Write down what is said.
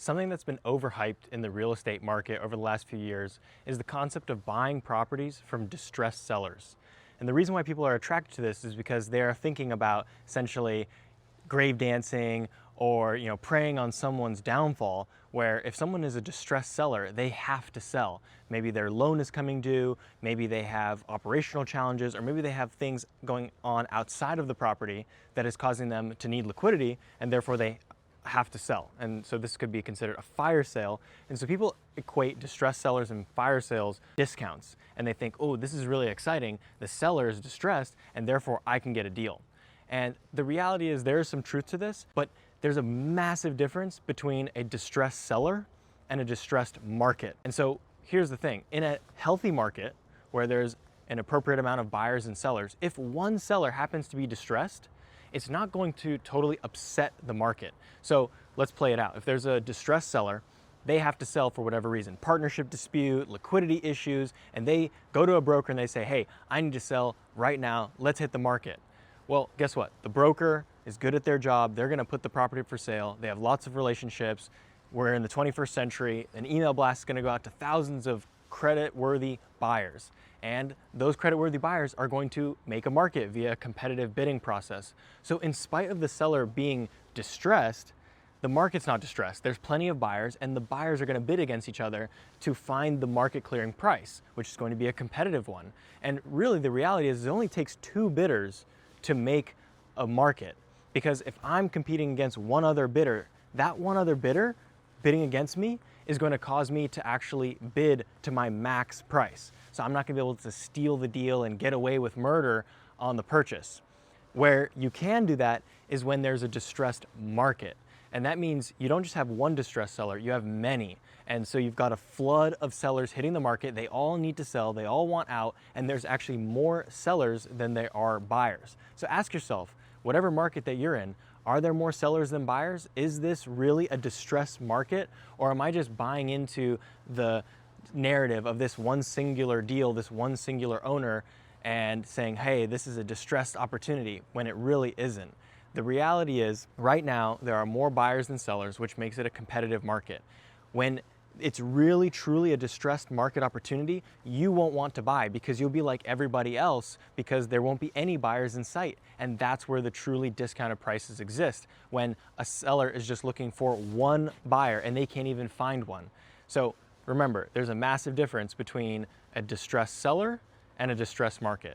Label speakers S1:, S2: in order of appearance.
S1: Something that's been overhyped in the real estate market over the last few years is the concept of buying properties from distressed sellers. And the reason why people are attracted to this is because they're thinking about essentially grave dancing or preying on someone's downfall, where if someone is a distressed seller, they have to sell. Maybe their loan is coming due, maybe they have operational challenges, or maybe they have things going on outside of the property that is causing them to need liquidity, and therefore they have to sell. And so this could be considered a fire sale. And so people equate distressed sellers and fire sales discounts, and they think, oh, this is really exciting. The seller is distressed and therefore I can get a deal. And the reality is there is some truth to this, but there's a massive difference between a distressed seller and a distressed market. And so here's the thing, in a healthy market where there's an appropriate amount of buyers and sellers, if one seller happens to be distressed, it's not going to totally upset the market. So let's play it out. If there's a distressed seller, they have to sell for whatever reason, partnership dispute, liquidity issues, and they go to a broker and they say, hey, I need to sell right now, let's hit the market. Well, guess what? The broker is good at their job. They're gonna put the property for sale. They have lots of relationships. We're in the 21st century. An email blast is gonna go out to thousands of credit-worthy buyers. And those credit-worthy buyers are going to make a market via a competitive bidding process. So in spite of the seller being distressed, the market's not distressed. There's plenty of buyers, and the buyers are gonna bid against each other to find the market clearing price, which is going to be a competitive one. And really the reality is it only takes two bidders to make a market. Because if I'm competing against one other bidder, that one other bidder bidding against me is going to cause me to actually bid to my max price. So I'm not going to be able to steal the deal and get away with murder on the purchase. Where you can do that is when there's a distressed market. And that means you don't just have one distressed seller, you have many. And so you've got a flood of sellers hitting the market. They all need to sell, they all want out, and there's actually more sellers than there are buyers. So ask yourself, whatever market that you're in, are there more sellers than buyers? Is this really a distressed market? Or am I just buying into the narrative of this one singular deal, this one singular owner, and saying, hey, this is a distressed opportunity, when it really isn't? The reality is, right now, there are more buyers than sellers, which makes it a competitive market. When it's really, truly a distressed market opportunity, you won't want to buy because you'll be like everybody else because there won't be any buyers in sight. And that's where the truly discounted prices exist, when a seller is just looking for one buyer and they can't even find one. So remember, there's a massive difference between a distressed seller and a distressed market.